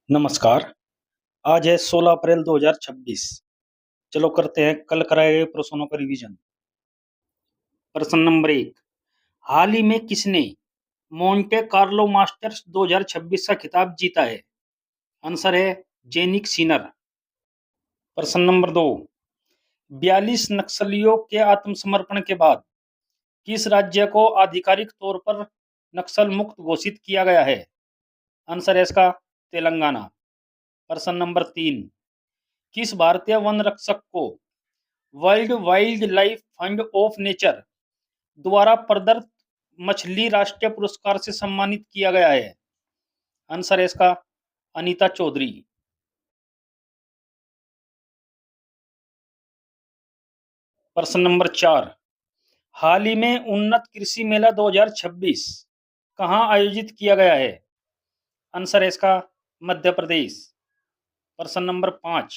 नमस्कार। आज है 16 अप्रैल 2026। चलो करते हैं कल कराए गए प्रश्नों का रिवीजन। प्रश्न नंबर 1। हाल ही में किसने मोंटे कार्लो मास्टर्स 2026 का खिताब जीता है? आंसर है जेनिक सिनर। प्रश्न नंबर 2। 42 नक्सलियों के आत्मसमर्पण के बाद किस राज्य को आधिकारिक तौर पर नक्सल मुक्त घोषित किया गया है? आंसर है इसका तेलंगाना। प्रश्न नंबर 3। किस भारतीय वन रक्षक को world wild life fund of nature द्वारा प्रदत्त मछली राष्ट्रीय पुरस्कार से सम्मानित किया गया है? आंसर है इसका अनीता चौधरी। प्रश्न नंबर 4। हाल ही में उन्नत कृषि मेला 2026 कहाँ आयोजित किया गया है? आंसर है इसका मध्य प्रदेश। प्रश्न नंबर 5।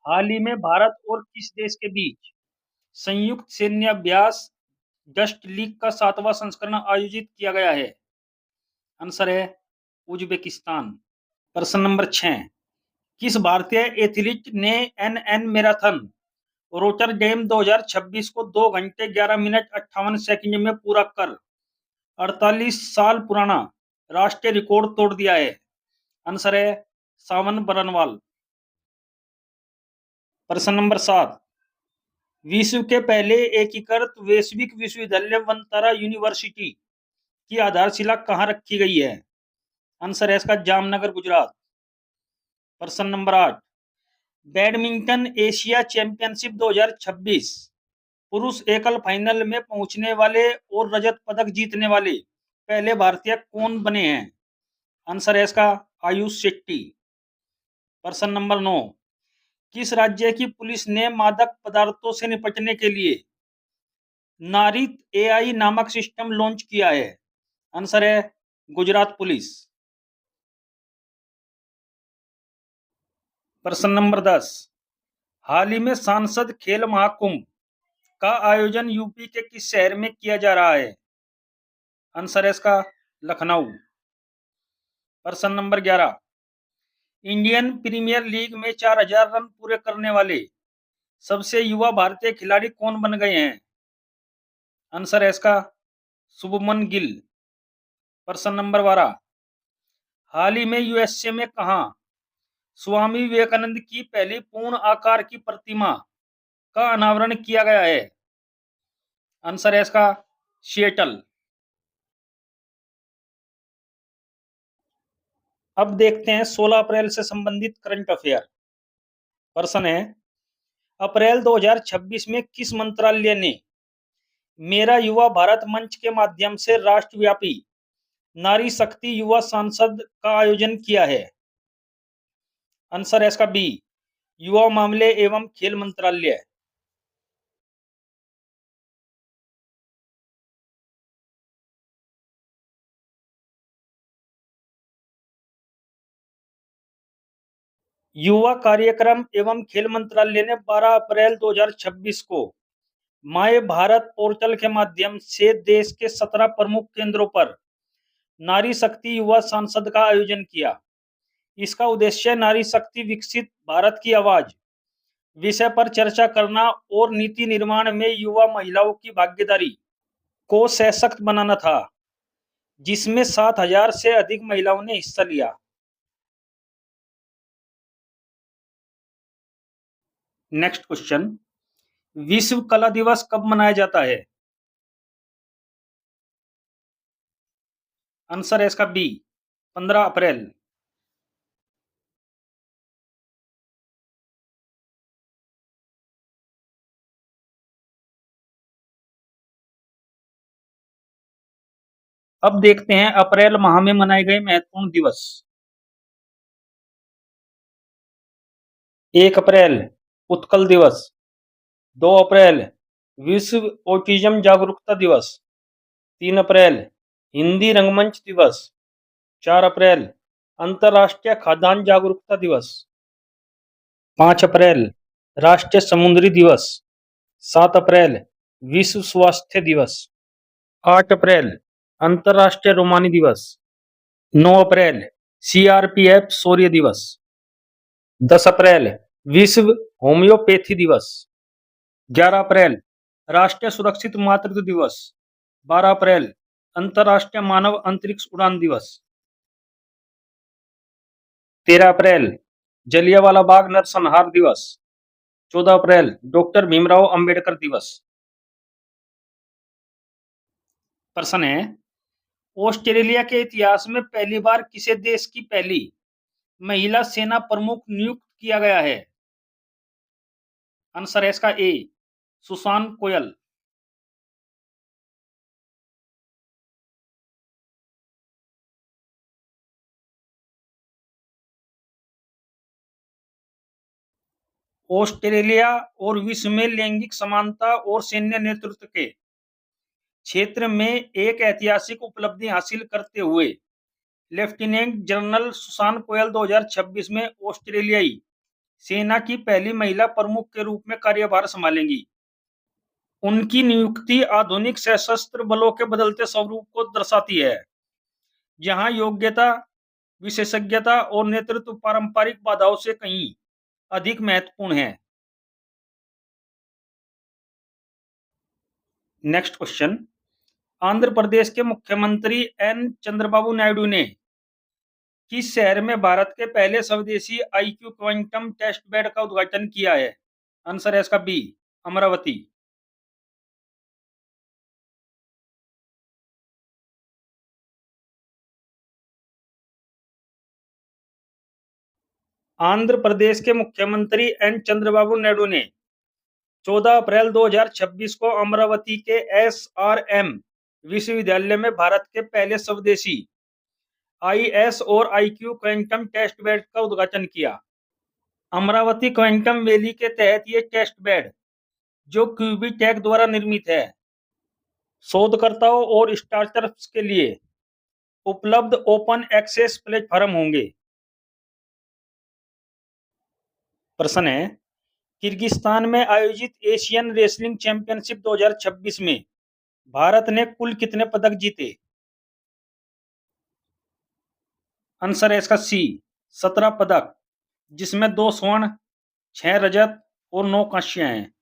हाल ही में भारत और किस देश के बीच संयुक्त सैन्य अभ्यास डस्ट लीग का 7वां संस्करण आयोजित किया गया है? आंसर है उज्बेकिस्तान। प्रश्न नंबर 6। किस भारतीय एथलीट ने एनएन मैराथन रोटरडेम 2026 को 2 घंटे 11 मिनट 58 सेकंड में पूरा कर 48 साल पुराना राष्ट्रीय रिकॉर्ड तोड़ दिया है? आंसर है सावन बरनवाल। प्रश्न नंबर 7। विश्व के पहले एकीकृत वैश्विक विश्वविद्यालय वनतारा यूनिवर्सिटी की आधारशिला कहाँ रखी गई है? आंसर है इसका जामनगर गुजरात। प्रश्न नंबर 8। बैडमिंटन एशिया चैंपियनशिप 2026 पुरुष एकल फाइनल में पहुंचने वाले और रजत पदक जीतने वाले पहले भारतीय कौन बने हैं? आंसर है इसका आयुष शेट्टी। प्रश्न नंबर 9। किस राज्य की पुलिस ने मादक पदार्थों से निपटने के लिए नारित एआई नामक सिस्टम लॉन्च किया है? आंसर है गुजरात पुलिस। प्रश्न नंबर 10। हाल ही में सांसद खेल महाकुंभ का आयोजन यूपी के किस शहर में किया जा रहा है? आंसर है इसका लखनऊ। प्रश्न नंबर 11। इंडियन प्रीमियर लीग में 4000 रन पूरे करने वाले सबसे युवा भारतीय खिलाड़ी कौन बन गए हैं? आंसर है इसका शुभमन गिल। प्रश्न नंबर 12। हाल ही में यूएसए में कहा स्वामी विवेकानंद की पहली पूर्ण आकार की प्रतिमा का अनावरण किया गया है? आंसर है इसका सिएटल। अब देखते हैं 16 अप्रैल से संबंधित करंट अफेयर। प्रश्न है अप्रैल 2026 में किस मंत्रालय ने मेरा युवा भारत मंच के माध्यम से राष्ट्रव्यापी नारी शक्ति युवा सांसद का आयोजन किया है? आंसर है इसका बी युवा मामले एवं खेल मंत्रालय। युवा कार्यक्रम एवं खेल मंत्रालय ने 12 अप्रैल 2026 को माय भारत पोर्टल के माध्यम से देश के 17 प्रमुख केंद्रों पर नारी शक्ति युवा सांसद का आयोजन किया। इसका उद्देश्य नारी शक्ति विकसित भारत की आवाज विषय पर चर्चा करना और नीति निर्माण में युवा महिलाओं की भागीदारी को सशक्त बनाना था, जिसमें 7000 से अधिक महिलाओं ने हिस्सा लिया। Next question. विश्व कला दिवस कब मनाया जाता है? आंसर है इसका बी 15 अप्रैल। अब देखते हैं अप्रैल माह में मनाए गए महत्वपूर्ण दिवस। 1 अप्रैल उत्कल दिवस। 2 अप्रैल विश्व ऑटिज्म जागरूकता दिवस। 3 अप्रैल हिंदी रंगमंच दिवस। 4 अप्रैल अंतर्राष्ट्रीय खाद्यान्न जागरूकता दिवस। 5 अप्रैल राष्ट्रीय समुद्री दिवस। 7 अप्रैल विश्व स्वास्थ्य दिवस। 8 अप्रैल अंतर्राष्ट्रीय रोमानी दिवस। 9 अप्रैल सीआरपीएफ शौर्य दिवस। 10 अप्रैल विश्व होम्योपैथी दिवस। 11 अप्रैल राष्ट्रीय सुरक्षित मातृत्व दिवस। 12 अप्रैल अंतर्राष्ट्रीय मानव अंतरिक्ष उड़ान दिवस। 13 अप्रैल जलियांवाला बाग नरसंहार दिवस। 14 अप्रैल डॉक्टर भीमराव अंबेडकर दिवस। प्रश्न है, ऑस्ट्रेलिया के इतिहास में पहली बार किसे देश की पहली महिला सेना प्रमुख नियुक्त किया गया है? आंसर है इसका ए, सुसान कोयल। ऑस्ट्रेलिया और विश्व में लैंगिक समानता और सैन्य नेतृत्व के क्षेत्र में एक ऐतिहासिक उपलब्धि हासिल करते हुए लेफ्टिनेंट जनरल सुसान कोयल 2026 में ऑस्ट्रेलियाई सेना की पहली महिला प्रमुख के रूप में कार्यभार संभालेंगी। उनकी नियुक्ति आधुनिक सशस्त्र बलों के बदलते स्वरूप को दर्शाती है, जहां योग्यता, विशेषज्ञता और नेतृत्व पारंपरिक बाधाओं से कहीं अधिक महत्वपूर्ण है। नेक्स्ट क्वेश्चन, आंध्र प्रदेश के मुख्यमंत्री एन चंद्रबाबू नायडू ने किस शहर में भारत के पहले स्वदेशी आईक्यू क्वांटम टेस्ट बेड का उद्घाटन किया है? आंसर है इसका बी, अमरावती। आंध्र प्रदेश के मुख्यमंत्री एन चंद्रबाबू नायडू ने 14 अप्रैल 2026 को अमरावती के एसआरएम विश्वविद्यालय में भारत के पहले स्वदेशी आईएस और आईक्यू क्वांटम टेस्ट बेड का उद्घाटन किया। अमरावती क्वांटम वैली के तहत ये टेस्ट बेड, जो क्यूबीटेक द्वारा निर्मित है, शोधकर्ताओं और स्टार्टअप्स के लिए उपलब्ध ओपन एक्सेस प्लेटफॉर्म होंगे। प्रश्न है, किर्गिस्तान में आयोजित एशियन रेसलिंग चैंपियनशिप 2026 में भारत ने कुल कितने पदक जीते? आंसर है इसका सी, 17 पदक, जिसमें 2 स्वर्ण, 6 रजत और 9 कांस्य हैं।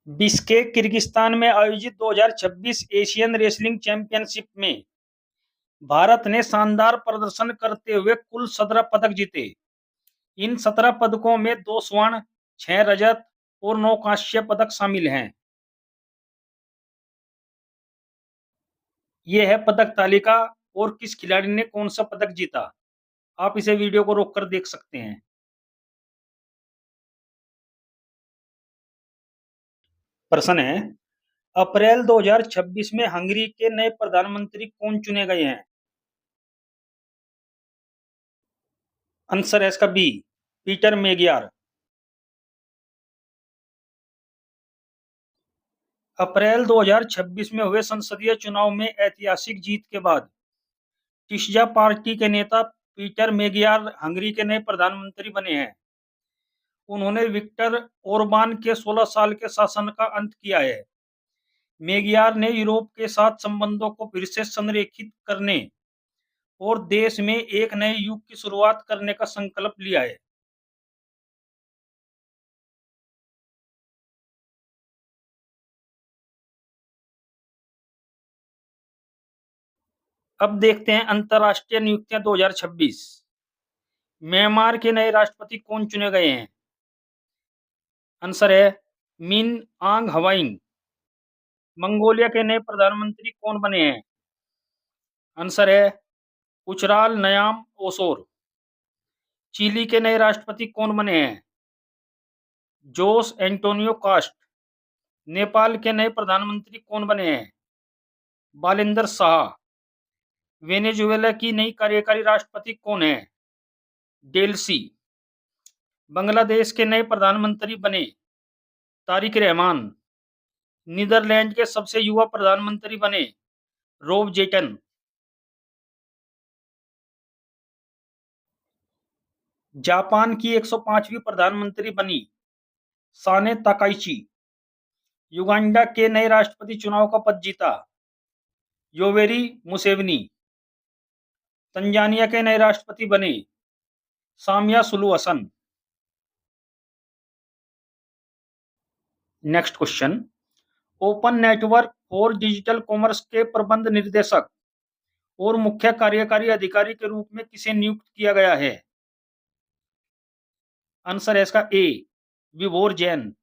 बिश्केक किर्गिस्तान में आयोजित 2026 एशियन रेसलिंग चैंपियनशिप में भारत ने शानदार प्रदर्शन करते हुए कुल 17 पदक जीते। इन 17 पदकों में 2 स्वर्ण, 6 रजत और 9 कांस्य पदक शामिल हैं। यह है पदक तालिका और किस खिलाड़ी ने कौन सा पदक जीता। आप इसे वीडियो को रोककर देख सकते हैं। प्रश्न है, अप्रैल 2026 में हंगरी के नए प्रधानमंत्री कौन चुने गए हैं? आंसर है इसका बी, पीटर मेगियार। अप्रैल 2026 में हुए संसदीय चुनाव में ऐतिहासिक जीत के बाद टिस्जा पार्टी के नेता पीटर मेगियार हंगरी के नए प्रधानमंत्री बने हैं। उन्होंने विक्टर ओरबान के 16 साल के शासन का अंत किया है। मेगियार ने यूरोप के साथ संबंधों को फिर से संरेखित करने और देश में एक नए युग की शुरुआत करने का संकल्प लिया है। अब देखते हैं अंतर्राष्ट्रीय नियुक्तियां 2026। म्यांमार के नए राष्ट्रपति कौन चुने गए हैं? आंसर है मिन आंग हवाइंग। मंगोलिया के नए प्रधानमंत्री कौन बने हैं? आंसर है उचराल नयाम ओसोर। चिली के नए राष्ट्रपति कौन बने हैं? Jose Antonio cast. नेपाल के नए प्रधानमंत्री कौन बने हैं? बालिंदर शाह। वेनेजुएला की नई कार्यकारी राष्ट्रपति कौन है? डेल्सी। बांग्लादेश के नए प्रधानमंत्री बने तारिक रहमान। नीदरलैंड के सबसे युवा प्रधानमंत्री बने रोब जेटन। जापान की 105वीं प्रधानमंत्री बनी साने ताकाइची। युगांडा के नए राष्ट्रपति चुनाव का पद जीता, योवेरी मुसेवेनी। तंजानिया के नए राष्ट्रपति बने, Samia Suluhu Hassan. Next question, open network for digital commerce के प्रबंध निर्देशक और मुख्य कार्यकारी अधिकारी के रूप में किसे नियुक्त किया गया है? आंसर है इसका ए, विभोर Jain.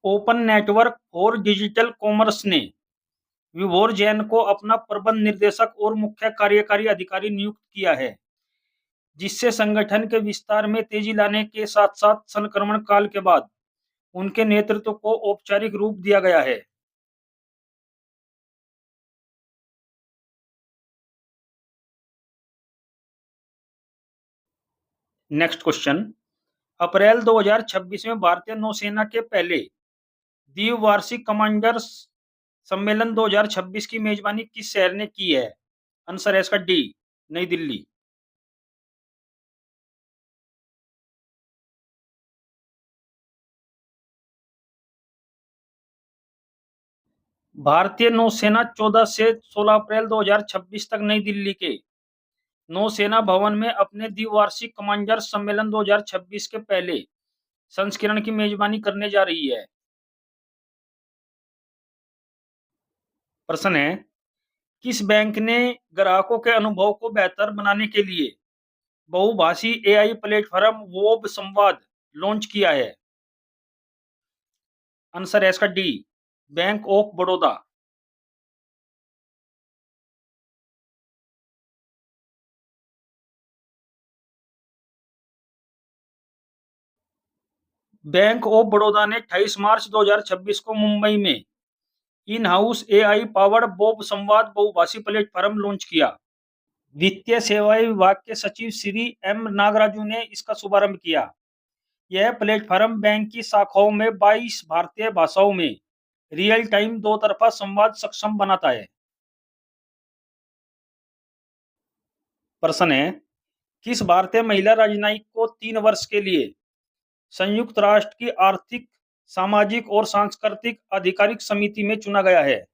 Open network for digital commerce ने विभोर जैन को अपना प्रबंध निर्देशक और मुख्य कार्यकारी अधिकारी नियुक्त किया है, जिससे संगठन के विस्तार में तेजी लाने के साथ साथ संक्रमण काल के बाद उनके नेतृत्व को औपचारिक रूप दिया गया है। नेक्स्ट क्वेश्चन, अप्रैल 2026 में भारतीय नौसेना के पहले द्विवार्षिक कमांडर्स सम्मेलन 2026 की मेजबानी किस शहर ने की है? आंसर है इसका डी, नई दिल्ली। भारतीय नौसेना 14 से 16 अप्रैल 2026 तक नई दिल्ली के नौसेना भवन में अपने द्विवार्षिक कमांडर सम्मेलन 2026 के पहले संस्करण की मेजबानी करने जा रही है। प्रश्न है, किस बैंक ने ग्राहकों के अनुभव को बेहतर बनाने के लिए बहुभाषी एआई प्लेटफॉर्म वोब संवाद लॉन्च किया है? आंसर है इसका D, bank of Baroda. Bank of Baroda ने 28 मार्च 2026 को मुंबई में in house AI powered Bob संवाद बहुभाषी प्लेटफॉर्म लॉन्च किया। वित्तीय सेवाएं विभाग के सचिव श्री एम नागराजू ने इसका शुभारंभ किया। यह प्लेटफॉर्म बैंक की शाखाओं में 22 भारतीय भाषाओं में रियल टाइम दो तरफा संवाद सक्षम बनाता है। प्रश्न है, किस भारतीय महिला राजनयिक को 3 वर्ष के लिए संयुक्त राष्ट्र की आर्थिक, सामाजिक और सांस्कृतिक आधिकारिक समिति में चुना गया है?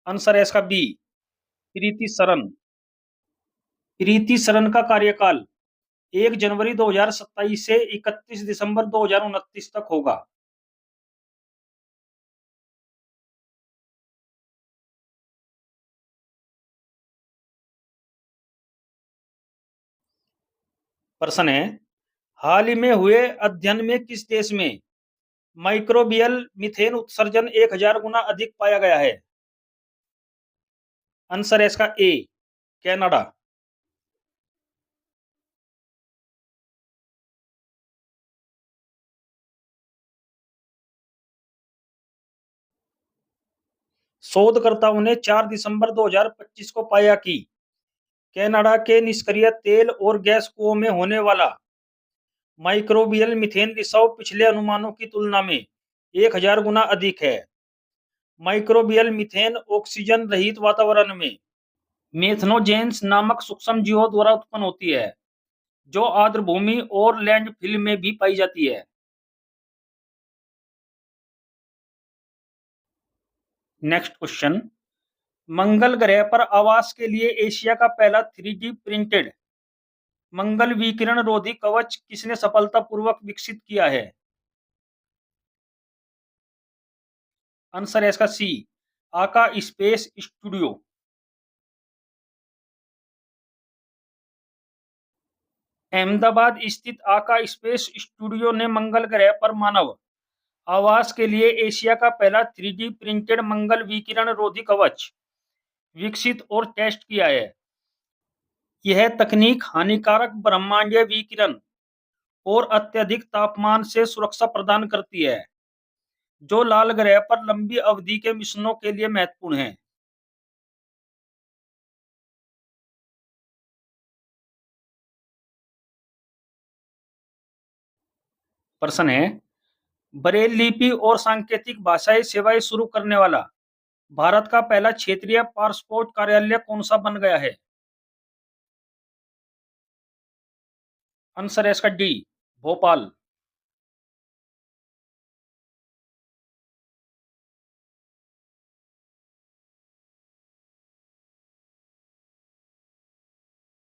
आंसर है इसका बी, प्रीति सरन। प्रीति सरन का कार्यकाल 1 जनवरी 2027 से 31 दिसंबर 2029 तक होगा। प्रश्न है, हाल ही में हुए अध्ययन में किस देश में माइक्रोबियल मीथेन उत्सर्जन 1000 गुना अधिक पाया गया है? आंसर है इसका ए, कनाडा। शोधकर्ताओं ने 4 दिसंबर 2025 को पाया कि कनाडा के निष्क्रिय तेल और गैस कुओं में होने वाला माइक्रोबियल मीथेन रिसाव पिछले अनुमानों की तुलना में 1000 गुना अधिक है। माइक्रोबियल मीथेन ऑक्सीजन रहित वातावरण में मेथनोजेंस नामक सूक्ष्म जीवों द्वारा उत्पन्न होती है, जो आर्द्र भूमि और लैंडफिल में भी पाई जाती है। नेक्स्ट क्वेश्चन, मंगल ग्रह पर आवास के लिए एशिया का पहला 3D प्रिंटेड मंगल विकिरण रोधी कवच किसने सफलतापूर्वक विकसित किया है? आंसर है इसका सी, आका स्पेस स्टूडियो। अहमदाबाद स्थित आका स्पेस स्टूडियो ने मंगल ग्रह पर मानव आवास के लिए एशिया का पहला 3D प्रिंटेड मंगल विकिरण रोधी कवच विकसित और टेस्ट किया है। यह तकनीक हानिकारक ब्रह्मांडीय विकिरण और अत्यधिक तापमान से सुरक्षा प्रदान करती है, जो लाल ग्रह पर लंबी अवधि के मिशनों के लिए महत्वपूर्ण है। प्रश्न है, ब्रेल लिपि और सांकेतिक भाषाई सेवाएं शुरू करने वाला भारत का पहला क्षेत्रीय पासपोर्ट कार्यालय कौन सा बन गया है? आंसर है इसका डी, भोपाल।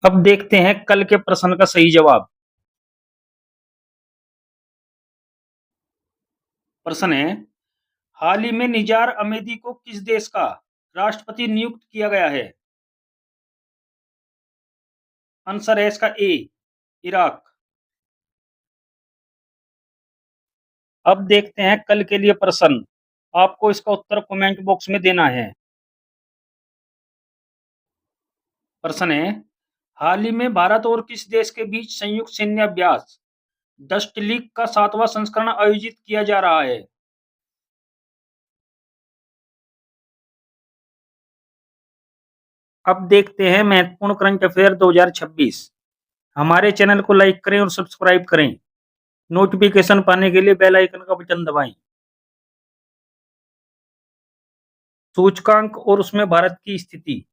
अब देखते हैं कल के प्रश्न का सही जवाब। प्रश्न है, हाल ही में निजार अमेदी को किस देश का राष्ट्रपति नियुक्त किया गया है? आंसर है इसका ए, इराक। अब देखते हैं कल के लिए प्रश्न। आपको इसका उत्तर कमेंट बॉक्स में देना है। प्रश्न है, हाल ही में भारत और किस देश के बीच संयुक्त सैन्य अभ्यास डस्ट लीग का 7वां संस्करण आयोजित किया जा रहा है? अब देखते हैं महत्वपूर्ण करंट अफेयर 2026। हमारे चैनल को लाइक करें और सब्सक्राइब करें। नोटिफिकेशन पाने के लिए बेल आइकन का बटन दबाएं। सूचकांक और उसमें भारत की स्थिति।